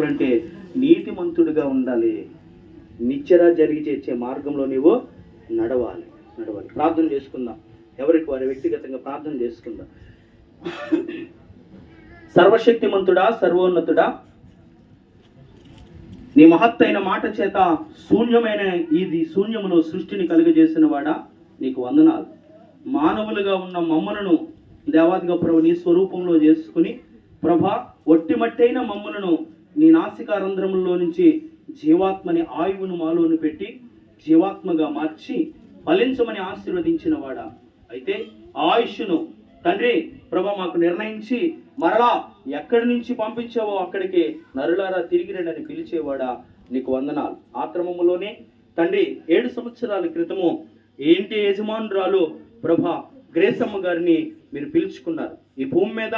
చేసుకోవాలంటే నీతిమంతుడిగా ఉండాలి. నిత్యరా జరిగి చేర్చే మార్గంలో నీవు నడవాలి. ప్రార్థన చేసుకుందాం. ఎవరికి వారి వ్యక్తిగతంగా ప్రార్థన చేసుకుందాం. సర్వశక్తిమంతుడా, సర్వోన్నతుడా, నీ మహత్తైన మాట చేత శూన్యమును సృష్టిని కలుగజేసిన వాడా, నీకు వందనాలు. మానవులుగా ఉన్న మమ్మలను దేవాదిగా ప్రభు నీ స్వరూపంలో చేసుకుని ప్రభా ఒట్టి మట్టైన మమ్మలను నీ నాసికారంధ్రములో నుంచి జీవాత్మని ఆయువును మాలోను పెట్టి జీవాత్మగా మార్చి ఫలించమని ఆశీర్వదించిన వాడా, అయితే ఆయుష్ను తండ్రి ప్రభా మాకు నిర్ణయించి మరలా ఎక్కడి నుంచి పంపించావో అక్కడికి నరులారా తిరిగి రండి అని పిలిచేవాడా, నీకు వందనాలు. ఆశ్రమములోనే తండ్రి 7 సంవత్సరాల క్రితము ఏంటి యజమానురాలు ప్రభా గ్రేసమ్మ గారిని మీరు పిలుచుకున్నారు. ఈ భూమి మీద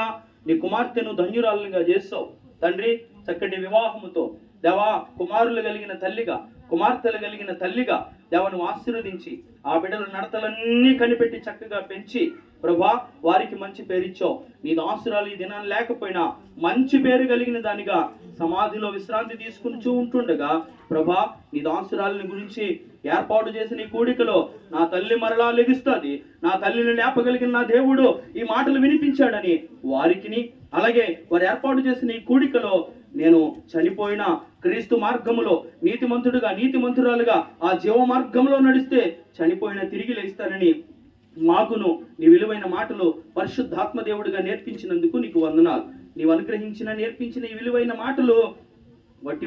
నీ కుమార్తెను ధన్యురాలుగా చేస్తావు తండ్రి. చక్కటి వివాహముతో దేవా కుమారులు కలిగిన తల్లిగా, కుమార్తెలు కలిగిన తల్లిగా దేవను ఆశీర్వదించి ఆ బిడ్డల నడతలన్నీ కనిపెట్టి చక్కగా పెంచి ప్రభా వారికి మంచి పేరిచ్చావు. నీ దాసురాలు ఈ దినాన్ని లేకపోయినా మంచి పేరు కలిగిన దానిగా సమాధిలో విశ్రాంతి తీసుకుని ఉంటుండగా ప్రభా నీ దాసురాలని గురించి ఏర్పాటు చేసిన ఈ కూడికలో నా తల్లి మరలా లెగిస్తుంది, నా తల్లిని లేపగలిగిన నా దేవుడు ఈ మాటలు వినిపించాడని వారికిని, అలాగే వారు ఏర్పాటు చేసిన ఈ కూడికలో నేను చనిపోయిన క్రీస్తు మార్గములో నీతిమంతురాలుగా ఆ జీవ మార్గంలో నడిస్తే చనిపోయిన తిరిగి లేస్తానని మాకును నీ విలువైన మాటలు పరిశుద్ధాత్మ దేవుడిగా నేర్పించినందుకు నీకు వందనాలు. నీవు నేర్పించిన ఈ విలువైన మాటలు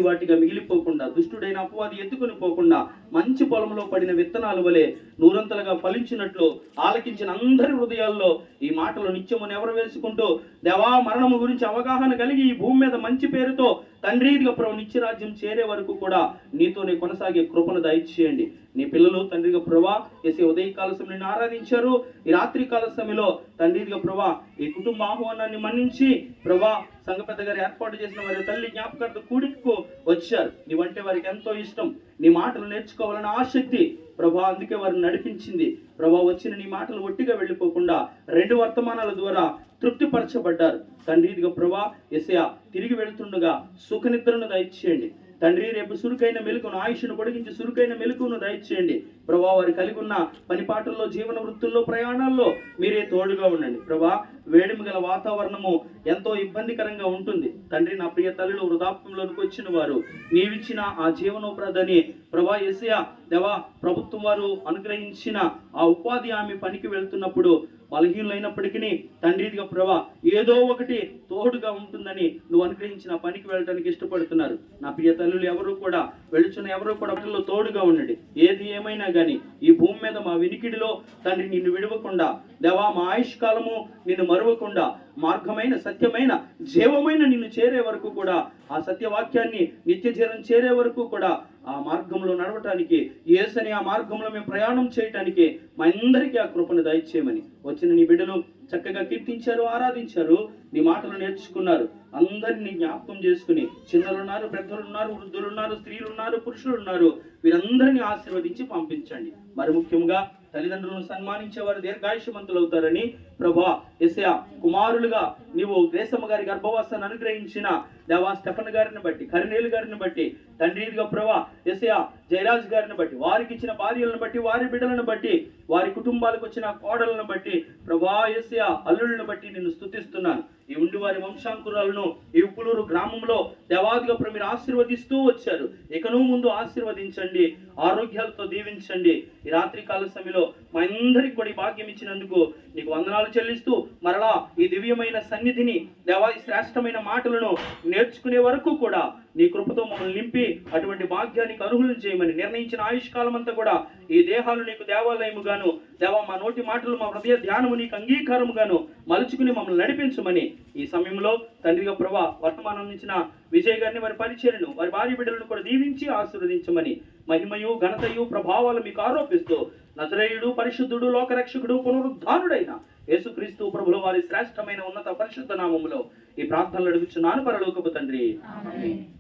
వాటిగా మిగిలిపోకుండా, దుష్టుడైన అపవాది ఎత్తుకుని పోకుండా మంచి పొలంలో పడిన విత్తనాలు వలె నూరంతలుగా ఫలించినట్లు ఆలకించిన అందరి హృదయాల్లో ఈ మాటలు నిత్యము నెవరు వేసుకుంటూ దేవా మరణము గురించి అవగాహన కలిగి ఈ భూమి మీద మంచి పేరుతో తండ్రిగా ప్రభు నిత్యరాజ్యం చేరే వరకు కూడా నీతోనే కొనసాగే కృపను దయచేయండి. నీ పిల్లలు తండ్రిగా ప్రభా ఎసే ఉదయకాల సమయంలో ఆరాధించారు. ఈ రాత్రి కాల సమయంలో తండ్రిగా ప్రభా ఈ కుటుంబ ఆహ్వానాన్ని మన్నించి ప్రభా సంఘ పెద్ద గారు ఏర్పాటు చేసిన వారి తల్లి జ్ఞాపకార్థ కూడికకు వచ్చారు. నీవంటే వారికి ఎంతో ఇష్టం, నీ మాటలు నేర్చుకోవాలని ఆసక్తి ప్రభా, అందుకే వారిని నడిపించింది ప్రభా. వచ్చిన నీ మాటలు ఒట్టిగా వెళ్ళిపోకుండా 2 వర్తమానాల ద్వారా తృప్తిపరచబడ్డారు తండ్రిగా ప్రభా. యేసయ్యా తిరిగి వెళ్తుండగా సుఖనిద్రను దయచేయండి తండ్రి. రేపు సురుకైన మెలుకును, ఆయుష్ను పొడిగించి సురుకైన మెలుకును దయచేయండి ప్రభా. వారి కలిగి ఉన్న పనిపాటల్లో, జీవన వృత్తుల్లో, ప్రయాణాల్లో మీరే తోడుగా ఉండండి ప్రభా. వేడిమి గల వాతావరణము ఎంతో ఇబ్బందికరంగా ఉంటుంది తండ్రి. నా ప్రియ తల్లులు వృద్ధాప్యంలోనికి వచ్చిన వారు నీవిచ్చిన ఆ జీవనోపాధిని ప్రభా యేసయ్యా దేవా ప్రభుత్వం వారు అనుగ్రహించిన ఆ ఉపాధి ఆమె పనికి వెళ్తున్నప్పుడు బలహీనులైనప్పటికీ తండ్రిగా ప్రభా ఏదో ఒకటి తోడుగా ఉంటుందని నువ్వు అనుగ్రహించిన పనికి వెళ్ళడానికి ఇష్టపడుతున్నారు. నా ప్రియ తల్లులు ఎవరు కూడా వెళుచున్న ఎవరు కూడా వాటిలో తోడుగా ఉండండి. ఏది ఏమైనా కానీ ఈ భూమి మీద మా వినికిడిలో తండ్రి నిన్ను విడవకుండా దేవా, మా ఆయుష్కాలము నిన్ను మరువకుండా మార్గమైన, సత్యమైన, జీవమైన నిన్ను చేరే వరకు కూడా, ఆ సత్యవాక్యాన్ని నిత్య జీవం చేరే వరకు కూడా ఆ మార్గంలో నడవటానికి, యేసని ఆ మార్గంలో మేము ప్రయాణం చేయటానికి మా అందరికీ ఆ కృపను దయచేయమని వచ్చిన నీ బిడ్డలు చక్కగా కీర్తించారు, ఆరాధించారు, నీ మాటలు నేర్చుకున్నారు. అందరినీ జ్ఞాపకం చేసుకుని చిన్నలున్నారు, పెద్దలున్నారు, వృద్ధులున్నారు, స్త్రీలున్నారు, పురుషులున్నారు, వీరందరినీ ఆశీర్వదించి పంపించండి. మరి ముఖ్యంగా తల్లిదండ్రులను సన్మానించేవారు దీర్ఘాయుష్మంతులు అవుతారని ప్రభా యేసయ్యా కుమారులుగా నీవు గ్రేసమ్మ గారి గర్భవాసాన్ని అనుగ్రహించిన దేవా స్టెఫన్ గారిని బట్టి, కరినేలు గారిని బట్టి తండ్రిగా ప్రభా యేసయ్యా జయరాజ్ గారిని బట్టి, వారికి ఇచ్చిన భార్యలను బట్టి, వారి బిడ్డలను బట్టి, వారి కుటుంబాలకు వచ్చిన కోడలను బట్టి ప్రభా యేసయ్యా అల్లుళ్ళను బట్టి నిన్ను స్తుతిస్తున్నాను. ఈ ఉండి వారి వంశాంకురాలను ఈ ఉప్పులూరు గ్రామంలో దేవాదిగా మీరు ఆశీర్వదిస్తూ వచ్చారు. ఇకను ముందు ఆశీర్వదించండి, ఆరోగ్యాలతో దీవించండి. ఈ రాత్రి కాల సమయంలో మా అందరికి కూడా భాగ్యం ఇచ్చినందుకు నీకు వందనాలు చెల్లిస్తూ మరలా ఈ దివ్యమైన సన్నిధిని దేవా ఈ శ్రేష్టమైన మాటలను నేర్చుకునే వరకు కూడా నీ కృపతో మమ్మల్ని నింపి అటువంటి భాగ్యానికి అర్హులను చేయమని నిర్ణయించిన ఆయుష్కాలం అంతా కూడా ఈ దేహాలు నీకు దేవాలయముగాను దేవా మా నోటి మాటలు మా హృదయ ధ్యానము నీకు అంగీకారముగాను మలుచుకుని మమ్మల్ని నడిపించమని ఈ సమయంలో తండ్రిగా ప్రభా వర్తమానం ఇచ్చిన విజయ్ గారిని, వారి పరిచర్యను, వారి భార్య బిడ్డలను కూడా దీవించి ఆశీర్వదించమని మహిమయు ఘనతయు ప్రభావాలు మీకు ఆరోపిస్తూ నజరేయుడు, పరిశుద్ధుడు, లోకరక్షకుడు, పునరుద్ధానుడైన యేసుక్రీస్తు ప్రభుల వారి శ్రేష్టమైన ఉన్నత పరిశుద్ధ నామములో ఈ ప్రార్థనలు అడుగుచున్నాను పరలోకపు తండ్రి.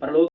పరలోక